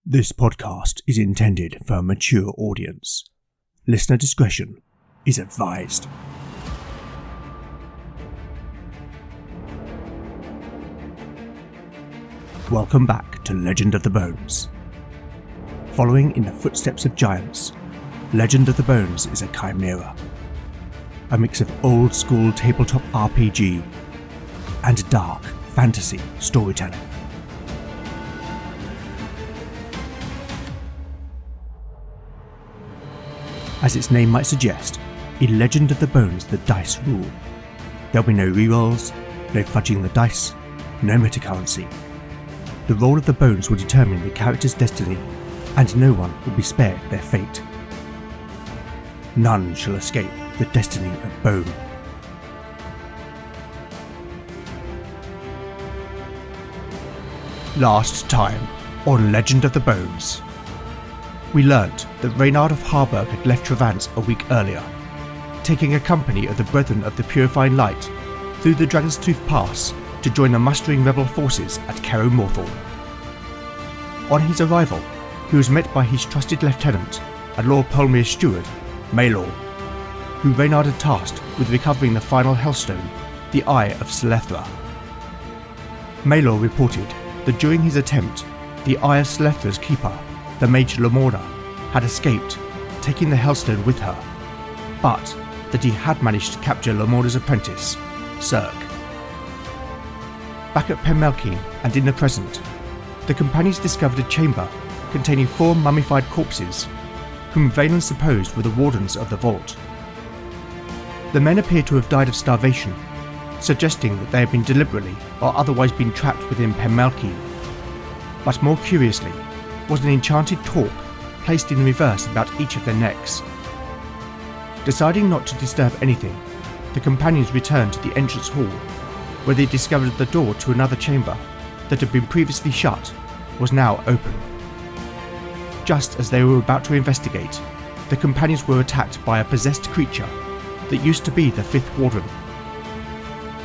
This podcast is intended for a mature audience. Listener discretion is advised. Welcome back to Legend of the Bones. Following in the footsteps of giants, Legend of the Bones is a chimera. A mix of old-school tabletop RPG and dark fantasy storytelling. As its name might suggest, in Legend of the Bones the dice rule. There'll be no rerolls, no fudging the dice, no metacurrency. The roll of the bones will determine the character's destiny, and no one will be spared their fate. None shall escape the destiny of bone. Last time on Legend of the Bones. We learnt that Reynard of Harburg had left Trevance a week earlier, taking a company of the Brethren of the Purifying Light through the Dragon's Tooth Pass to join the mustering rebel forces at Cerro Morthal. On his arrival, he was met by his trusted lieutenant and Lord Polmir's steward, Maelor, who Reynard had tasked with recovering the final Hellstone, the Eye of Selethra. Maelor reported that during his attempt, the Eye of Selethra's keeper, the mage Lamorna, had escaped, taking the Hellstone with her, but that he had managed to capture Lamorna's apprentice, Cirque. Back at Penmelkine and in the present, the companions discovered a chamber containing 4 mummified corpses, whom Valen supposed were the wardens of the vault. The men appeared to have died of starvation, suggesting that they had been deliberately or otherwise been trapped within Penmelkine. But more curiously, was an enchanted torque placed in reverse about each of their necks. Deciding not to disturb anything, the companions returned to the entrance hall, where they discovered the door to another chamber that had been previously shut was now open. Just as they were about to investigate, the companions were attacked by a possessed creature that used to be the 5th Warden.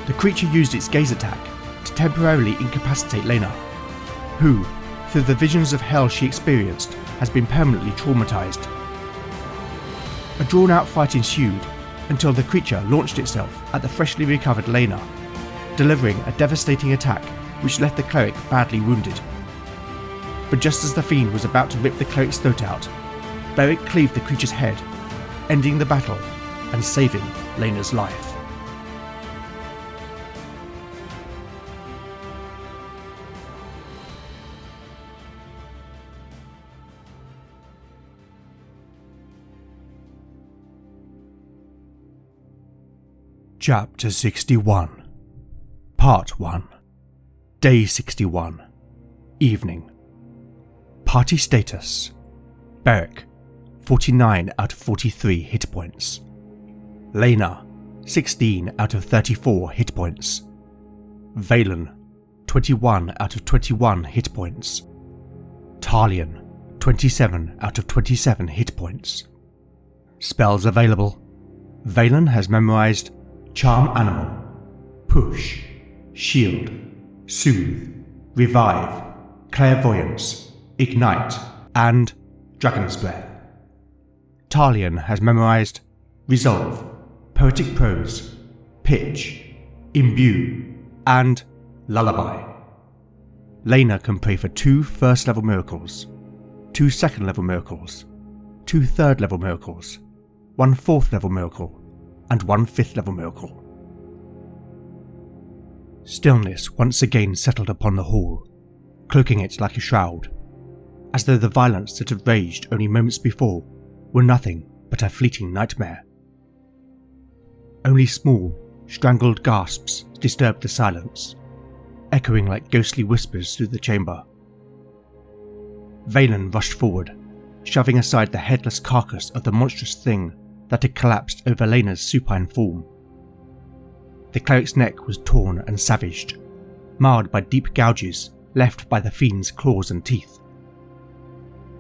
The creature used its gaze attack to temporarily incapacitate Lena, who, through the visions of hell she experienced, has been permanently traumatized. A drawn-out fight ensued until the creature launched itself at the freshly recovered Lena, delivering a devastating attack which left the cleric badly wounded. But just as the fiend was about to rip the cleric's throat out, Beric cleaved the creature's head, ending the battle and saving Lena's life. Chapter 61 Part 1 Day 61 Evening. Party status: Beric, 49 out of 43 hit points. Lena, 16 out of 34 hit points. Valen, 21 out of 21 hit points. Talion, 27 out of 27 hit points. Spells available: Valen has memorized Charm Animal, Push, Shield, Soothe, Revive, Clairvoyance, Ignite, and Dragon's Breath. Talion has memorized Resolve, Poetic Prose, Pitch, Imbue, and Lullaby. Lena can pray for 2 first-level miracles, 2 second-level miracles, 2 third-level miracles, 1 fourth-level miracle, and 1 5th-level miracle. Stillness once again settled upon the hall, cloaking it like a shroud, as though the violence that had raged only moments before were nothing but a fleeting nightmare. Only small, strangled gasps disturbed the silence, echoing like ghostly whispers through the chamber. Valen rushed forward, shoving aside the headless carcass of the monstrous thing that had collapsed over Lena's supine form. The cleric's neck was torn and savaged, marred by deep gouges left by the fiend's claws and teeth.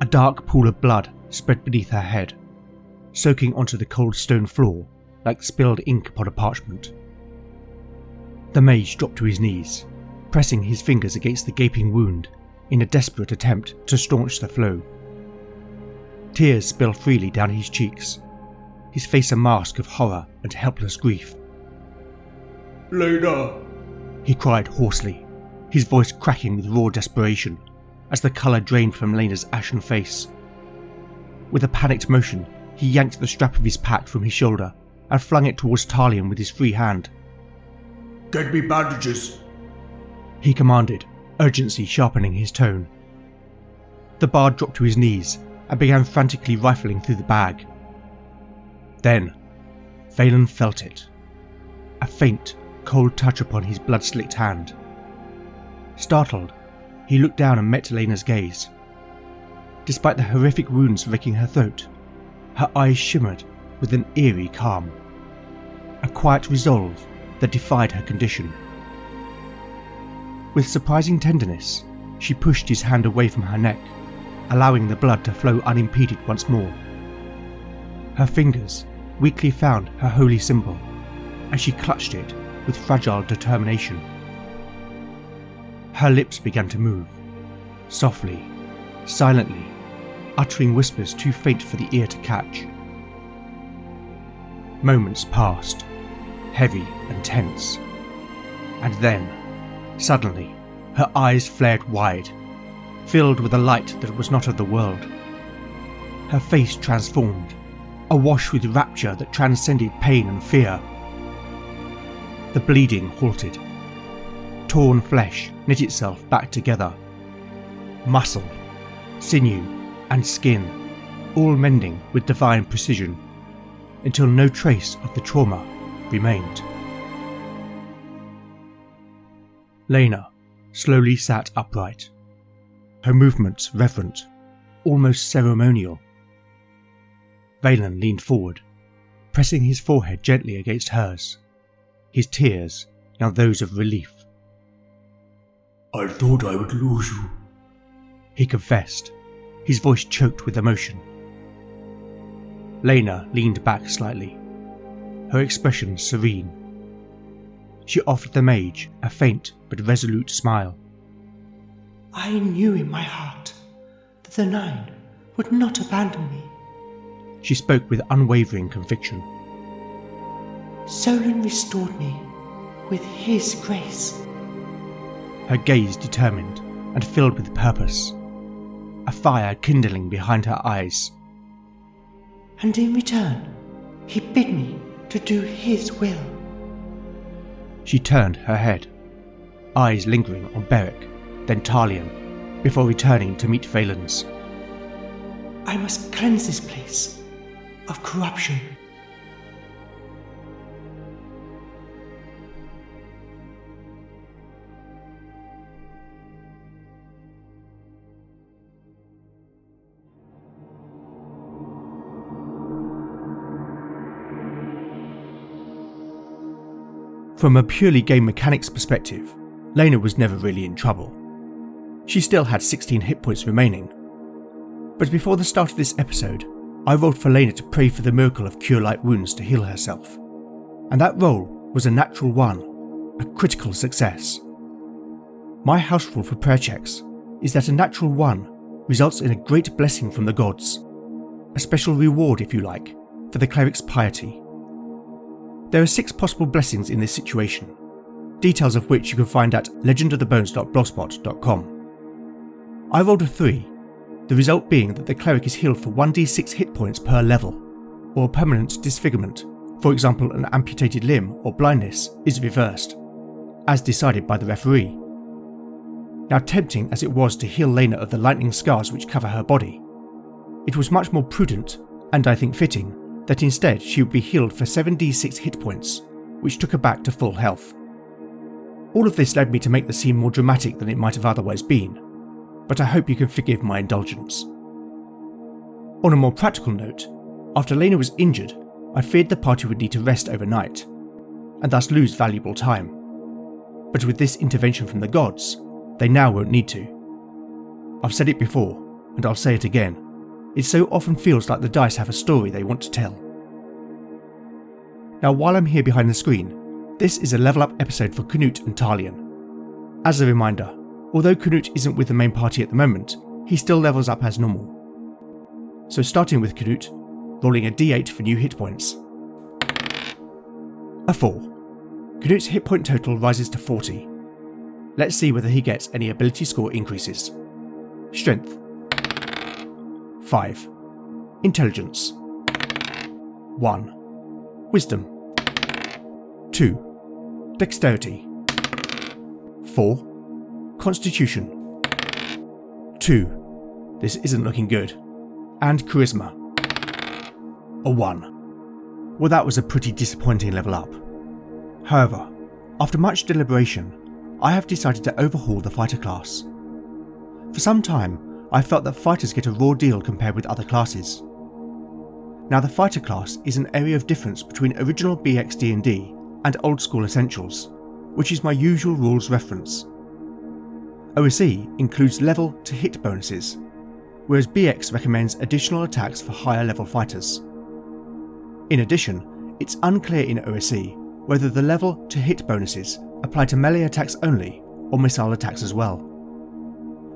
A dark pool of blood spread beneath her head, soaking onto the cold stone floor like spilled ink upon a parchment. The mage dropped to his knees, pressing his fingers against the gaping wound in a desperate attempt to staunch the flow. Tears spill freely down his cheeks, his face a mask of horror and helpless grief. "Lena!" he cried hoarsely, his voice cracking with raw desperation as the colour drained from Lena's ashen face. With a panicked motion, he yanked the strap of his pack from his shoulder and flung it towards Talion with his free hand. "Get me bandages!" he commanded, urgency sharpening his tone. The bard dropped to his knees and began frantically rifling through the bag. Then, Valen felt it. A faint, cold touch upon his blood-slicked hand. Startled, he looked down and met Lena's gaze. Despite the horrific wounds raking her throat, her eyes shimmered with an eerie calm. A quiet resolve that defied her condition. With surprising tenderness, she pushed his hand away from her neck, allowing the blood to flow unimpeded once more. Her fingers weakly found her holy symbol, and she clutched it with fragile determination. Her lips began to move, softly, silently, uttering whispers too faint for the ear to catch. Moments passed, heavy and tense, and then, suddenly, her eyes flared wide, filled with a light that was not of the world. Her face transformed, awash with rapture that transcended pain and fear. The bleeding halted. Torn flesh knit itself back together. Muscle, sinew, and skin, all mending with divine precision, until no trace of the trauma remained. Lena slowly sat upright, her movements reverent, almost ceremonial. Valen leaned forward, pressing his forehead gently against hers, his tears now those of relief. "I thought I would lose you," he confessed, his voice choked with emotion. Lena leaned back slightly, her expression serene. She offered the mage a faint but resolute smile. "I knew in my heart that the Nine would not abandon me," she spoke with unwavering conviction. "Solon restored me with his grace." Her gaze determined and filled with purpose, a fire kindling behind her eyes. "And in return, he bid me to do his will." She turned her head, eyes lingering on Beric, then Talion, before returning to meet Valen's. "I must cleanse this place of corruption." From a purely game mechanics perspective, Lena was never really in trouble. She still had 16 hit points remaining. But before the start of this episode, I rolled for Lena to pray for the miracle of Cure Light Wounds to heal herself. And that roll was a natural 1, a critical success. My house rule for prayer checks is that a natural 1 results in a great blessing from the gods, a special reward, if you like, for the cleric's piety. There are 6 possible blessings in this situation, details of which you can find at legendofthebones.blogspot.com. I rolled a 3, the result being that the cleric is healed for 1d6 hit points per level, or permanent disfigurement, for example an amputated limb or blindness, is reversed, as decided by the referee. Now, tempting as it was to heal Lena of the lightning scars which cover her body, it was much more prudent, and I think fitting, that instead she would be healed for 7d6 hit points, which took her back to full health. All of this led me to make the scene more dramatic than it might have otherwise been, but I hope you can forgive my indulgence. On a more practical note, after Lena was injured, I feared the party would need to rest overnight, and thus lose valuable time. But with this intervention from the gods, they now won't need to. I've said it before, and I'll say it again. It so often feels like the dice have a story they want to tell. Now, while I'm here behind the screen, this is a level up episode for Canute and Talion. As a reminder, Although Knut isn't with the main party at the moment, he still levels up as normal. So starting with Knut, rolling a d8 for new hit points. A 4. Knut's hit point total rises to 40. Let's see whether he gets any ability score increases. Strength 5. Intelligence 1. Wisdom 2. Dexterity 4. Constitution 2. This isn't looking good. And Charisma. A 1. Well, that was a pretty disappointing level up. However, after much deliberation, I have decided to overhaul the fighter class. For some time, I felt that fighters get a raw deal compared with other classes. Now, the fighter class is an area of difference between original BX D&D and old school essentials, which is my usual rules reference. OSE includes level to hit bonuses, whereas BX recommends additional attacks for higher level fighters. In addition, it's unclear in OSE whether the level to hit bonuses apply to melee attacks only or missile attacks as well.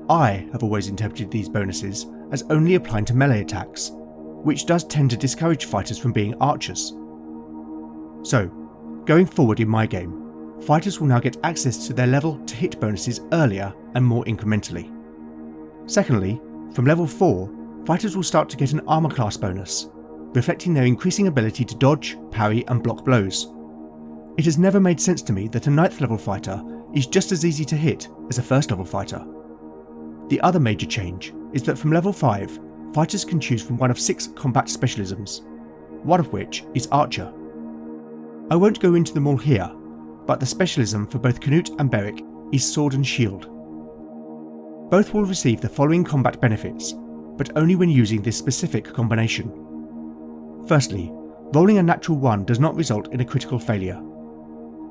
I have always interpreted these bonuses as only applying to melee attacks, which does tend to discourage fighters from being archers. So, going forward in my game, fighters will now get access to their level to hit bonuses earlier and more incrementally. Secondly, from level 4, fighters will start to get an armor class bonus, reflecting their increasing ability to dodge, parry and block blows. It has never made sense to me that a 9th level fighter is just as easy to hit as a 1st level fighter. The other major change is that from level 5, fighters can choose from one of 6 combat specialisms, one of which is Archer. I won't go into them all here, but the specialism for both Knut and Beric is Sword and Shield. Both will receive the following combat benefits, but only when using this specific combination. Firstly, rolling a natural 1 does not result in a critical failure.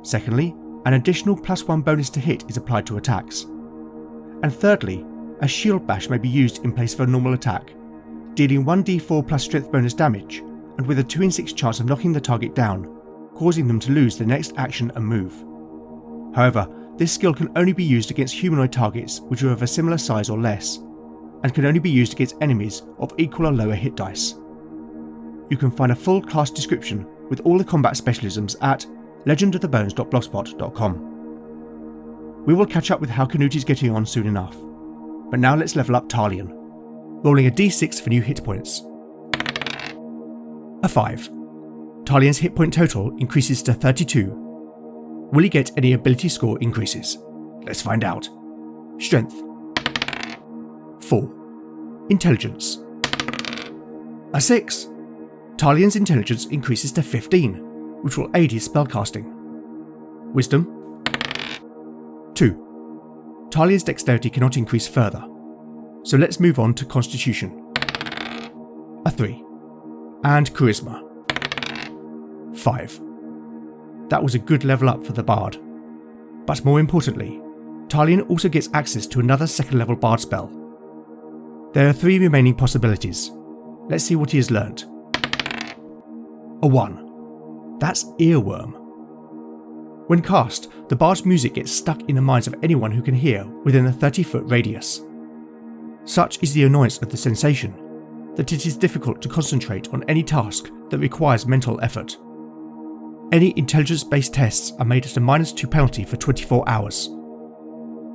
Secondly, an additional +1 bonus to hit is applied to attacks. And thirdly, a shield bash may be used in place of a normal attack, dealing 1d4 plus strength bonus damage, and with a 2 in 6 chance of knocking the target down, causing them to lose their next action and move. However, this skill can only be used against humanoid targets which are of a similar size or less, and can only be used against enemies of equal or lower hit dice. You can find a full class description with all the combat specialisms at legendofthebones.blogspot.com. We will catch up with how Knut is getting on soon enough, but now let's level up Talion, rolling a d6 for new hit points. A 5. Talion's hit point total increases to 32. Will he get any ability score increases? Let's find out. Strength 4. Intelligence a 6. Talion's intelligence increases to 15, which will aid his spellcasting. Wisdom 2. Talion's dexterity cannot increase further, so let's move on to Constitution. A 3. And Charisma 5. That was a good level up for the Bard. But more importantly, Talion also gets access to another 2nd level Bard spell. There are 3 remaining possibilities. Let's see what he has learnt. A 1. That's Earworm. When cast, the Bard's music gets stuck in the minds of anyone who can hear within a 30-foot radius. Such is the annoyance of the sensation that it is difficult to concentrate on any task that requires mental effort. Any intelligence-based tests are made at a -2 penalty for 24 hours.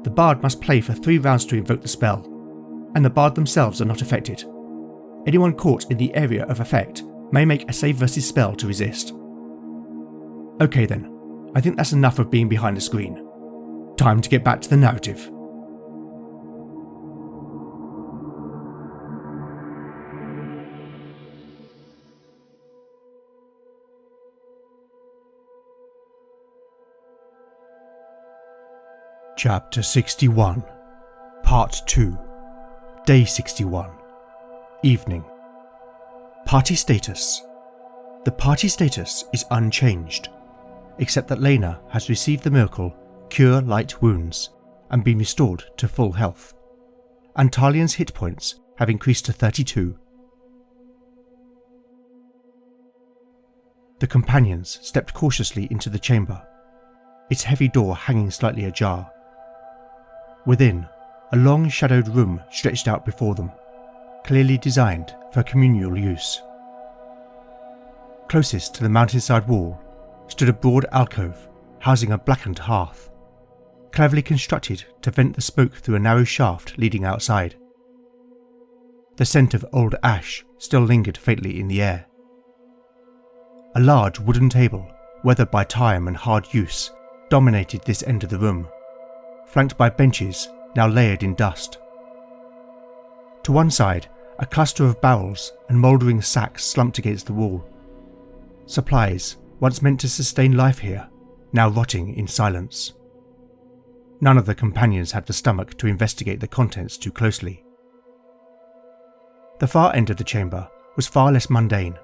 The Bard must play for 3 rounds to invoke the spell, and the Bard themselves are not affected. Anyone caught in the area of effect may make a save versus spell to resist. Okay then, I think that's enough of being behind the screen. Time to get back to the narrative. Chapter 61, Part 2, Day 61, Evening. Party status. The party status is unchanged, except that Lena has received the miracle Cure Light Wounds and been restored to full health, and Talion's hit points have increased to 32. The companions stepped cautiously into the chamber, its heavy door hanging slightly ajar. Within, a long shadowed room stretched out before them, clearly designed for communal use. Closest to the mountainside wall stood a broad alcove housing a blackened hearth, cleverly constructed to vent the smoke through a narrow shaft leading outside. The scent of old ash still lingered faintly in the air. A large wooden table, weathered by time and hard use, dominated this end of the room, flanked by benches now layered in dust. To one side, a cluster of barrels and mouldering sacks slumped against the wall. Supplies, once meant to sustain life here, now rotting in silence. None of the companions had the stomach to investigate the contents too closely. The far end of the chamber was far less mundane.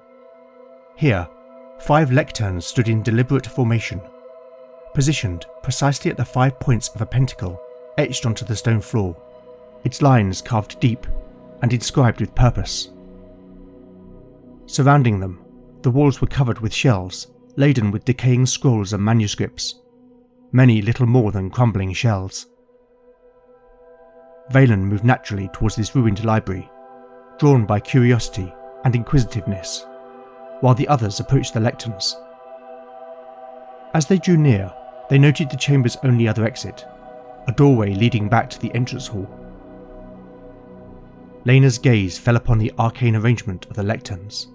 Here, 5 lecterns stood in deliberate formation, positioned precisely at the 5 points of a pentacle etched onto the stone floor, its lines carved deep and inscribed with purpose. Surrounding them, the walls were covered with shelves laden with decaying scrolls and manuscripts, many little more than crumbling shells. Valen moved naturally towards this ruined library, drawn by curiosity and inquisitiveness, while the others approached the lecterns. As they drew near, they noted the chamber's only other exit, a doorway leading back to the entrance hall. Lena's gaze fell upon the arcane arrangement of the lecterns.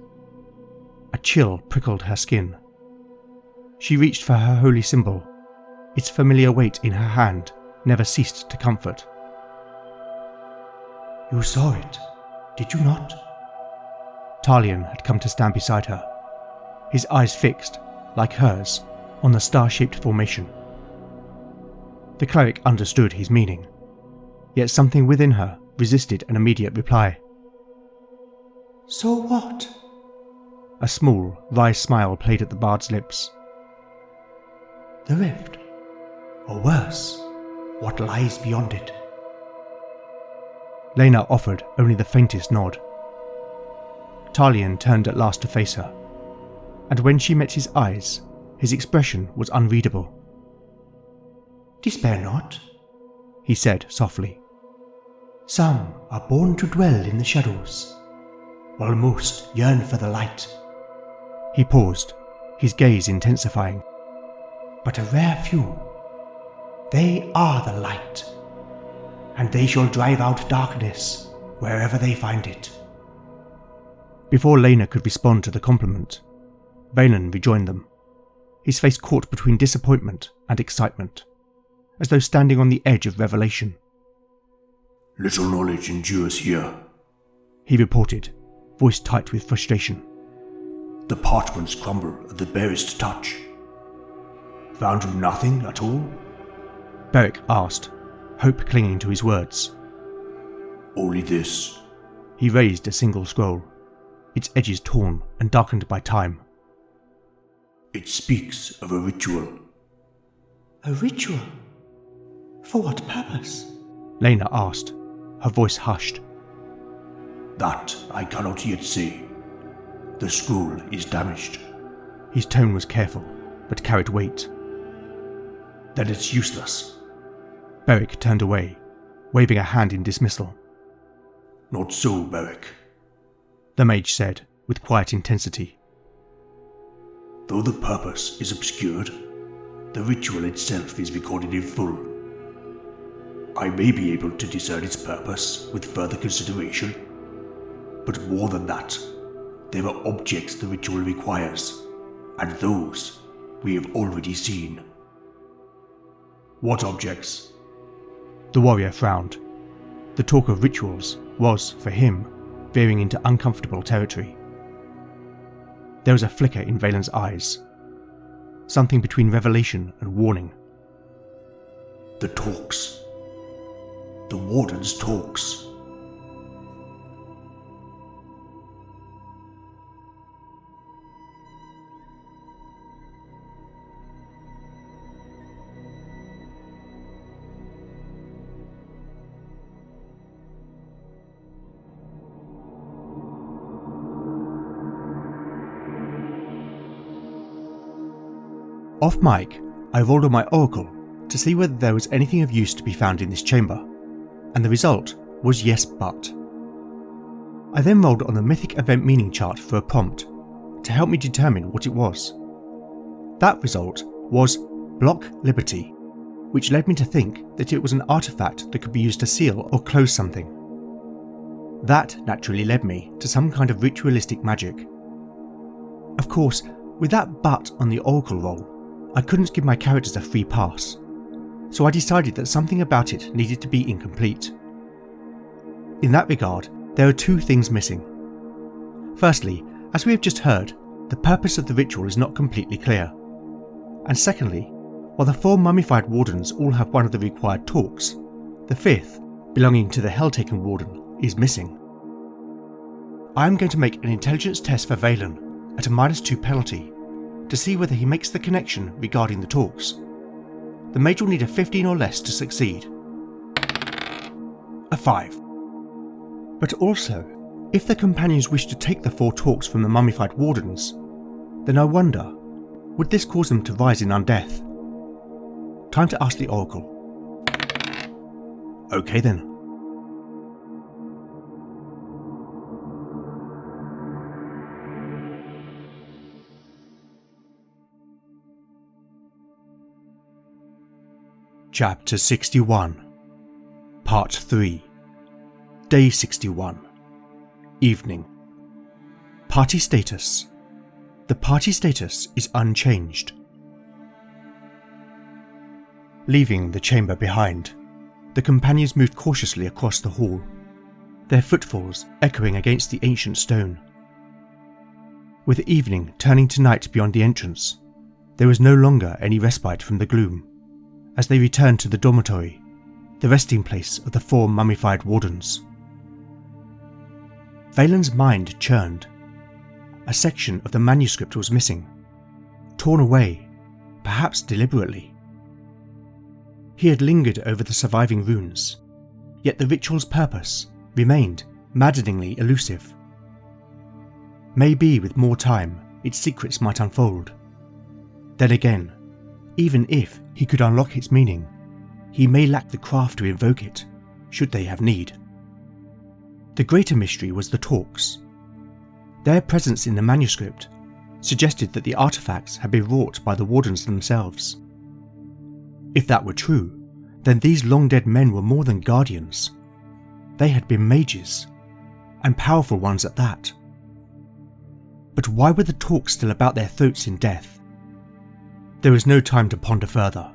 A chill prickled her skin. She reached for her holy symbol. Its familiar weight in her hand never ceased to comfort. You saw it, did you not? Talion had come to stand beside her, his eyes fixed, like hers, on the star-shaped formation. The cleric understood his meaning, yet something within her resisted an immediate reply. So what? A small, wry smile played at the bard's lips. The rift, or worse, what lies beyond it? Lena offered only the faintest nod. Talion turned at last to face her, and when she met his eyes, his expression was unreadable. Despair not, he said softly. Some are born to dwell in the shadows, while most yearn for the light. He paused, his gaze intensifying. But a rare few, they are the light, and they shall drive out darkness wherever they find it. Before Lena could respond to the compliment, Valen rejoined them, his face caught between disappointment and excitement, as though standing on the edge of revelation. Little knowledge endures here, he reported, voice tight with frustration. The parchments crumble at the barest touch. Found you nothing at all? Beric asked, hope clinging to his words. Only this. He raised a single scroll, its edges torn and darkened by time. It speaks of a ritual. A ritual? For what purpose? Lena asked, her voice hushed. That I cannot yet say. The scroll is damaged. His tone was careful, but carried weight. Then it's useless. Beric turned away, waving a hand in dismissal. Not so, Beric, the mage said, with quiet intensity. Though the purpose is obscured, the ritual itself is recorded in full. I may be able to discern its purpose with further consideration, but more than that, there are objects the ritual requires, and those we have already seen. What objects? The warrior frowned. The talk of rituals was, for him, veering into uncomfortable territory. There was a flicker in Valen's eyes, something between revelation and warning. The talks. The warden's talks. Off mic, I rolled on my oracle to see whether there was anything of use to be found in this chamber, and the result was yes but. I then rolled on the mythic event meaning chart for a prompt to help me determine what it was. That result was Block Liberty, which led me to think that it was an artifact that could be used to seal or close something. That naturally led me to some kind of ritualistic magic. Of course, with that but on the oracle roll, I couldn't give my characters a free pass, so I decided that something about it needed to be incomplete. In that regard, there are two things missing. Firstly, as we have just heard, the purpose of the ritual is not completely clear. And secondly, while the 4 mummified wardens all have one of the required talks, the 5th, belonging to the Hell-taken warden, is missing. I am going to make an intelligence test for Valen at a -2 penalty to see whether he makes the connection regarding the talks. The mage will need a 15 or less to succeed. A 5. But also, if the companions wish to take the 4 talks from the mummified wardens, then I wonder, would this cause them to rise in undeath? Time to ask the oracle. Okay then. Chapter 61, Part 3, Day 61, Evening. Party status. The party status is unchanged. Leaving the chamber behind, the companions moved cautiously across the hall, their footfalls echoing against the ancient stone. With evening turning to night beyond the entrance, there was no longer any respite from the gloom. As they returned to the dormitory, the resting place of the 4 mummified wardens. Valen's mind churned. A section of the manuscript was missing, torn away, perhaps deliberately. He had lingered over the surviving runes, yet the ritual's purpose remained maddeningly elusive. Maybe with more time, its secrets might unfold. Then again, even if he could unlock its meaning, he may lack the craft to invoke it, should they have need. The greater mystery was the talks. Their presence in the manuscript suggested that the artifacts had been wrought by the wardens themselves. If that were true, then these long-dead men were more than guardians. They had been mages, and powerful ones at that. But why were the talks still about their throats in death? There was no time to ponder further.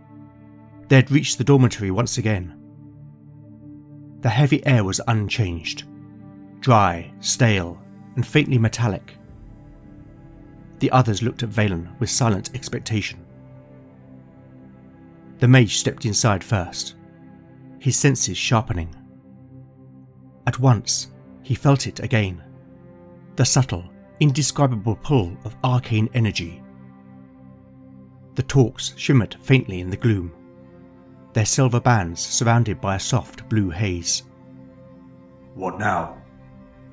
They had reached the dormitory once again. The heavy air was unchanged, dry, stale, and faintly metallic. The others looked at Valen with silent expectation. The mage stepped inside first, his senses sharpening. At once, he felt it again, the subtle, indescribable pull of arcane energy. The talks shimmered faintly in the gloom, their silver bands surrounded by a soft blue haze. What now?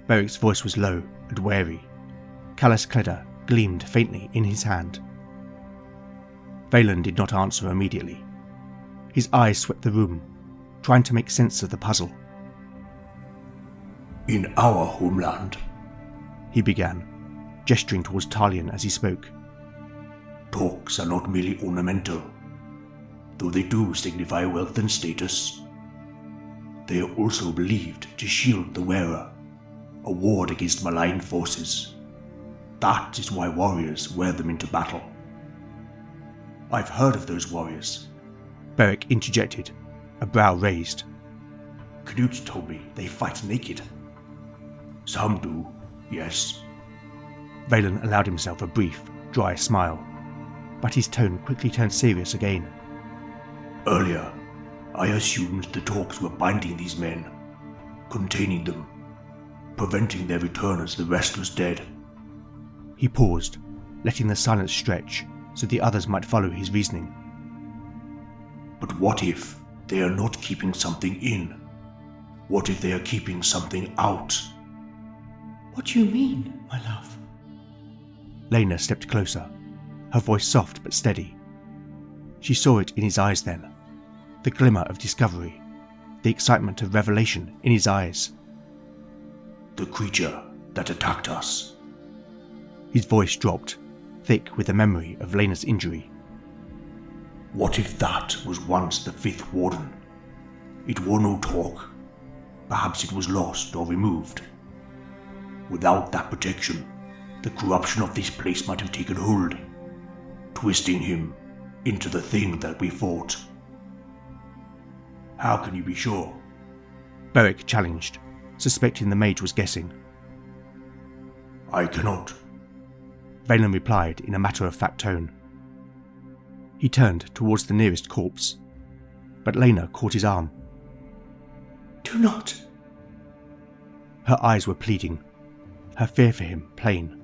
Beric's voice was low and wary. Callous Cledder gleamed faintly in his hand. Valen did not answer immediately. His eyes swept the room, trying to make sense of the puzzle. In our homeland, he began, gesturing towards Talion as he spoke. Talks are not merely ornamental, though they do signify wealth and status. They are also believed to shield the wearer, a ward against malign forces. That is why warriors wear them into battle. I've heard of those warriors, Beric interjected, a brow raised. Knut told me they fight naked. Some do, yes. Valen allowed himself a brief, dry smile, but his tone quickly turned serious again. Earlier, I assumed the talks were binding these men, containing them, preventing their return as the rest was dead. He paused, letting the silence stretch so the others might follow his reasoning. But what if they are not keeping something in? What if they are keeping something out? What do you mean, my love? Lena stepped closer, her voice soft but steady. She saw it in his eyes then, the glimmer of discovery, the excitement of revelation in his eyes. The creature that attacked us. His voice dropped, thick with the memory of Lena's injury. What if that was once the fifth warden? It wore no talk. Perhaps it was lost or removed. Without that protection, the corruption of this place might have taken hold, twisting him into the thing that we fought. How can you be sure? Beric challenged, suspecting the mage was guessing. I cannot. Valen replied in a matter-of-fact tone. He turned towards the nearest corpse, but Lena caught his arm. Do not. Her eyes were pleading, her fear for him plain.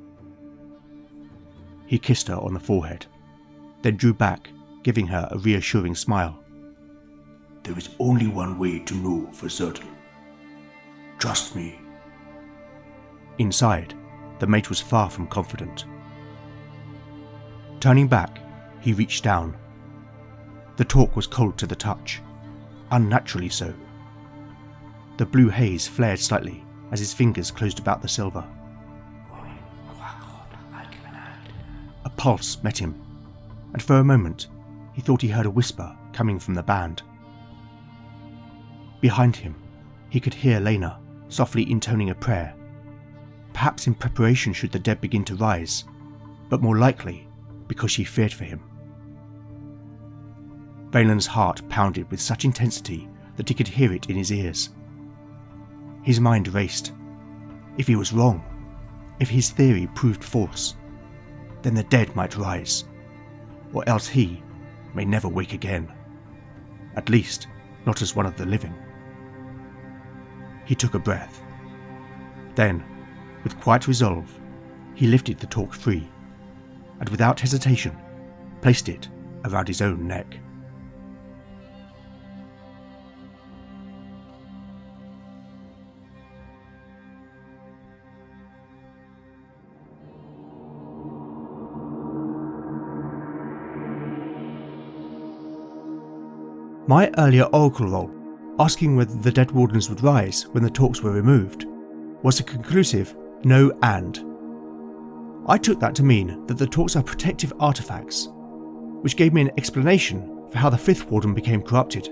He kissed her on the forehead, then drew back, giving her a reassuring smile. There is only one way to know for certain. Trust me. Inside, the mate was far from confident. Turning back, he reached down. The talk was cold to the touch, unnaturally so. The blue haze flared slightly as his fingers closed about the silver. A pulse met him, and for a moment he thought he heard a whisper coming from the band. Behind him, he could hear Lena softly intoning a prayer, perhaps in preparation should the dead begin to rise, but more likely because she feared for him. Valen's heart pounded with such intensity that he could hear it in his ears. His mind raced. If he was wrong, if his theory proved false, then the dead might rise, or else he may never wake again, at least not as one of the living. He took a breath. Then, with quiet resolve, he lifted the torque free, and without hesitation, placed it around his own neck. My earlier oracle roll, asking whether the dead wardens would rise when the torques were removed, was a conclusive no and. I took that to mean that the torques are protective artifacts, which gave me an explanation for how the fifth warden became corrupted.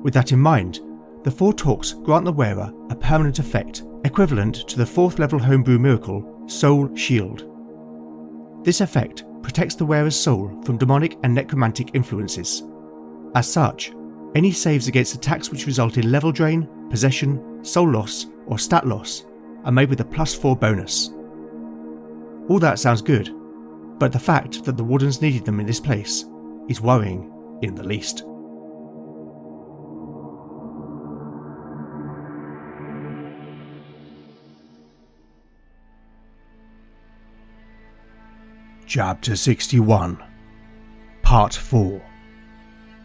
With that in mind, the 4 torques grant the wearer a permanent effect equivalent to the 4th level homebrew miracle Soul Shield. This effect protects the wearer's soul from demonic and necromantic influences. As such, any saves against attacks which result in level drain, possession, soul loss, or stat loss are made with a +4 bonus. All that sounds good, but the fact that the wardens needed them in this place is worrying in the least. Chapter 61, Part 4,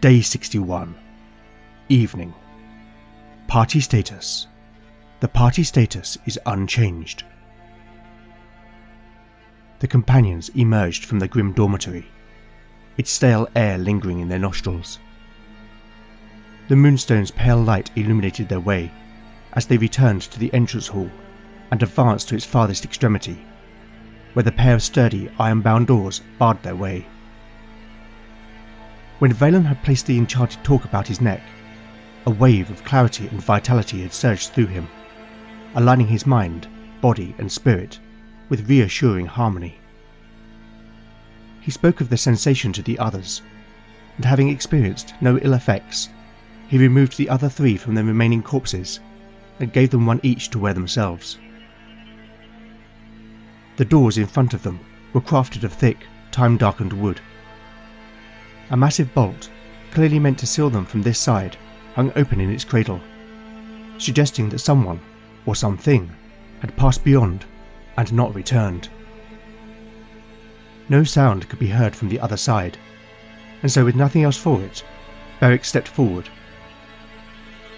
Day 61, Evening. Party status. The party status is unchanged. The companions emerged from the grim dormitory, its stale air lingering in their nostrils. The moonstone's pale light illuminated their way as they returned to the entrance hall and advanced to its farthest extremity, where the pair of sturdy iron-bound doors barred their way. When Valen had placed the enchanted torque about his neck, a wave of clarity and vitality had surged through him, aligning his mind, body and spirit with reassuring harmony. He spoke of the sensation to the others, and having experienced no ill effects, he removed the other 3 from the remaining corpses and gave them one each to wear themselves. The doors in front of them were crafted of thick, time-darkened wood. A massive bolt, clearly meant to seal them from this side, hung open in its cradle, suggesting that someone, or something, had passed beyond and not returned. No sound could be heard from the other side, and so with nothing else for it, Beric stepped forward.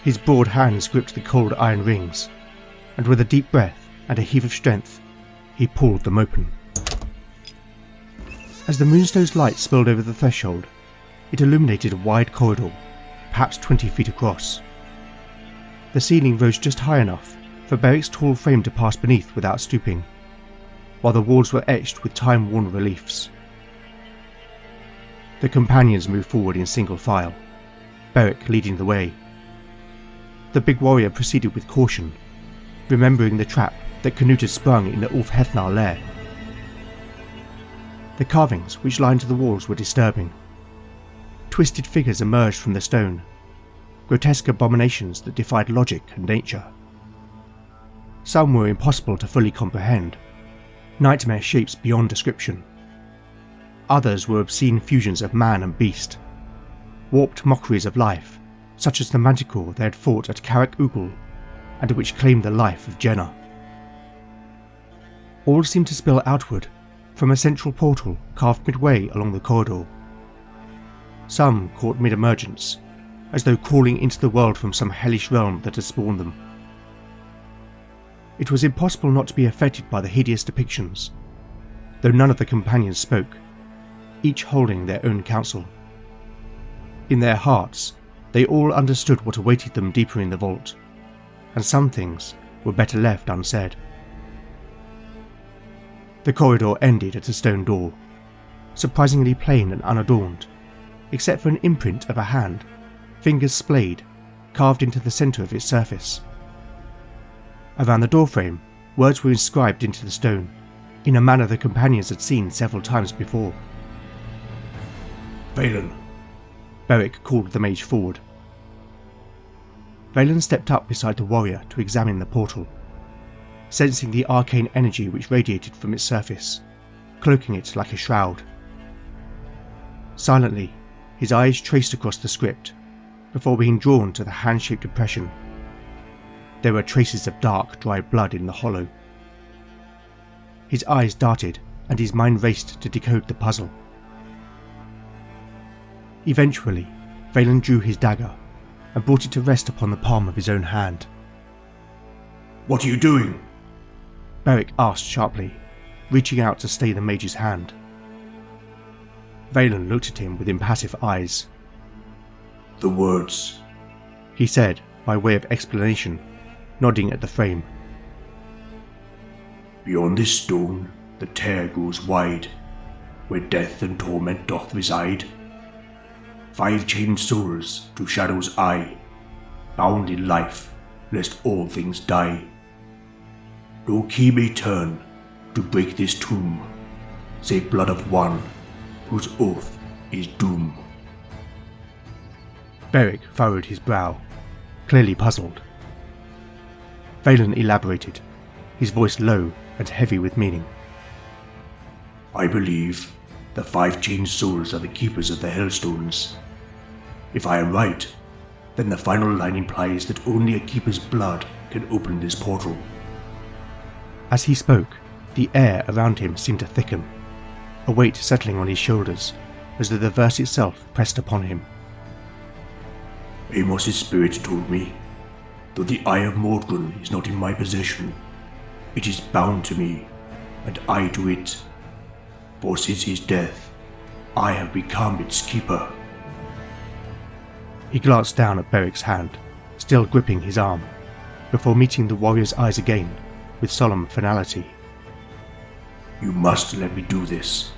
His broad hands gripped the cold iron rings, and with a deep breath and a heave of strength, he pulled them open. As the moonstone's light spilled over the threshold, It illuminated a wide corridor, perhaps 20 feet across. The ceiling rose just high enough for Beric's tall frame to pass beneath without stooping, while the walls were etched with time-worn reliefs. The companions moved forward in single file, Beric leading the way. The big warrior proceeded with caution, remembering the trap that Canute had sprung in the Ulf-Hethnar lair. The carvings which lined the walls were disturbing. Twisted figures emerged from the stone, grotesque abominations that defied logic and nature. Some were impossible to fully comprehend, nightmare shapes beyond description. Others were obscene fusions of man and beast, warped mockeries of life, such as the manticore they had fought at Karak Ugul, and which claimed the life of Jenna. All seemed to spill outward from a central portal carved midway along the corridor. Some caught mid-emergence, as though crawling into the world from some hellish realm that had spawned them. It was impossible not to be affected by the hideous depictions, though none of the companions spoke, each holding their own counsel. In their hearts, they all understood what awaited them deeper in the vault, and some things were better left unsaid. The corridor ended at a stone door, surprisingly plain and unadorned, except for an imprint of a hand, fingers splayed, carved into the centre of its surface. Around the doorframe, words were inscribed into the stone, in a manner the companions had seen several times before. Valen, Beric called the mage forward. Valen stepped up beside the warrior to examine the portal, sensing the arcane energy which radiated from its surface, cloaking it like a shroud. Silently, his eyes traced across the script, before being drawn to the hand-shaped impression. There were traces of dark, dry blood in the hollow. His eyes darted, and his mind raced to decode the puzzle. Eventually, Valen drew his dagger, and brought it to rest upon the palm of his own hand. what are you doing? Beric asked sharply, reaching out to stay the mage's hand. Valen looked at him with impassive eyes. The words, he said by way of explanation, nodding at the frame. Beyond this stone, the tear goes wide, where death and torment doth reside. 5 chained souls to Shadow's eye, bound in life, lest all things die. No key may turn to break this tomb, save blood of one whose oath is doom. Beric furrowed his brow, clearly puzzled. Valen elaborated, his voice low and heavy with meaning. I believe the 5 chained souls are the keepers of the Hellstones. If I am right, then the final line implies that only a keeper's blood can open this portal. As he spoke, the air around him seemed to thicken, a weight settling on his shoulders, as though the verse itself pressed upon him. Amos's spirit told me, though the Eye of Mordrun is not in my possession, it is bound to me, and I to it. For since his death, I have become its keeper. He glanced down at Beric's hand, still gripping his arm, before meeting the warrior's eyes again with solemn finality. You must let me do this.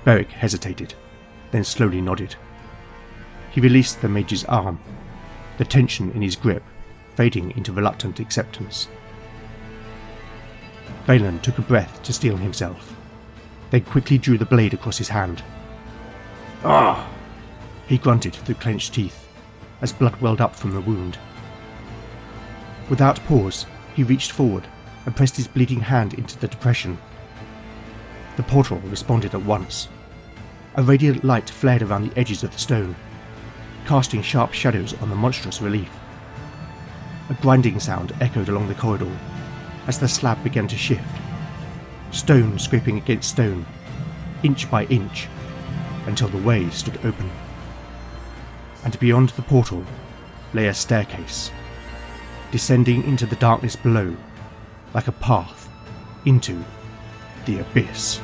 Beric hesitated, then slowly nodded. He released the mage's arm, the tension in his grip fading into reluctant acceptance. Valen took a breath to steel himself, then quickly drew the blade across his hand. Ah! He grunted through clenched teeth, as blood welled up from the wound. Without pause, he reached forward and pressed his bleeding hand into the depression. The portal responded at once. A radiant light flared around the edges of the stone, casting sharp shadows on the monstrous relief. A grinding sound echoed along the corridor as the slab began to shift, stone scraping against stone, inch by inch, until the way stood open. And beyond the portal lay a staircase, descending into the darkness below, like a path into the abyss.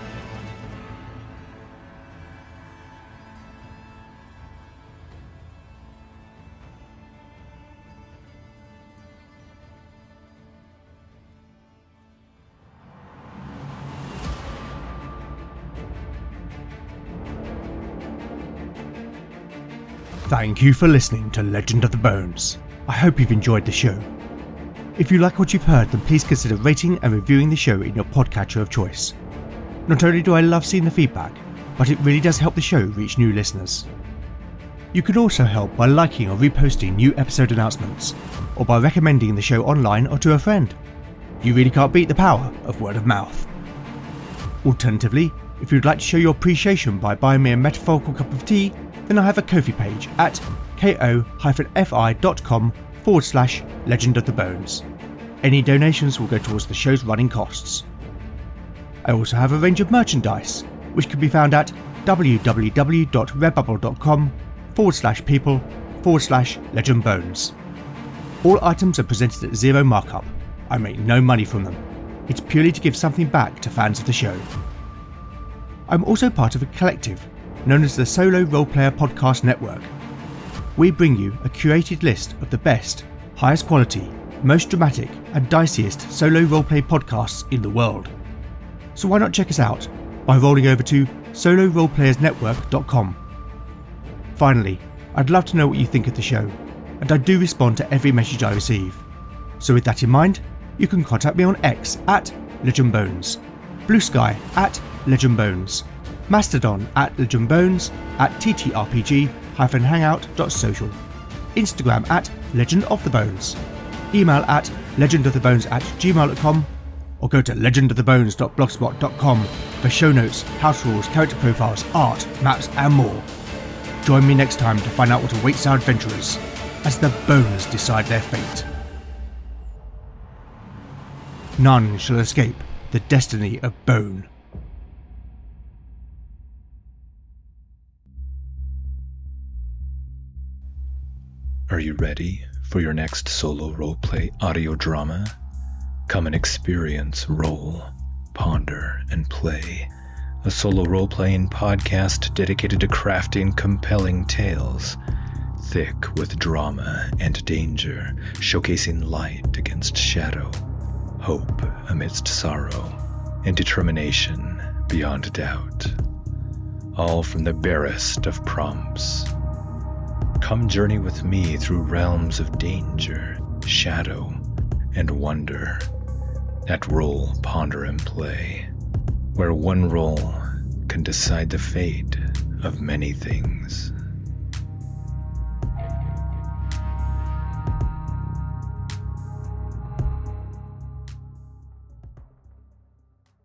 Thank you for listening to Legend of the Bones. I hope you've enjoyed the show. If you like what you've heard, then please consider rating and reviewing the show in your podcatcher of choice. Not only do I love seeing the feedback, but it really does help the show reach new listeners. You can also help by liking or reposting new episode announcements, or by recommending the show online or to a friend. You really can't beat the power of word of mouth. Alternatively, if you'd like to show your appreciation by buying me a metaphorical cup of tea, then I have a Ko-fi page at ko-fi.com/Legend of the Bones. Any donations will go towards the show's running costs. I also have a range of merchandise, which can be found at www.redbubble.com/people/legendbones. All items are presented at zero markup. I make no money from them. It's purely to give something back to fans of the show. I'm also part of a collective known as the Solo Roleplayer Podcast Network. We bring you a curated list of the best, highest quality, most dramatic and diciest solo roleplay podcasts in the world. So why not check us out by rolling over to soloroleplayersnetwork.com. Finally, I'd love to know what you think of the show, and I do respond to every message I receive. So with that in mind, you can contact me on X at LegendBones, Blue Sky at LegendBones, Mastodon at LegendBones, at ttrpg-hangout.social, Instagram at LegendOfTheBones, email at legendofthebones@gmail.com, or go to legendofthebones.blogspot.com for show notes, house rules, character profiles, art, maps and more. Join me next time to find out what awaits our adventurers as the bones decide their fate. None shall escape the destiny of bone. Are you ready for your next solo roleplay audio drama? Come and experience Roll, Ponder, and Play, a solo role-playing podcast dedicated to crafting compelling tales, thick with drama and danger, showcasing light against shadow, hope amidst sorrow, and determination beyond doubt, all from the barest of prompts. Come journey with me through realms of danger, shadow, and wonder at Roll, Ponder, and Play, where one roll can decide the fate of many things.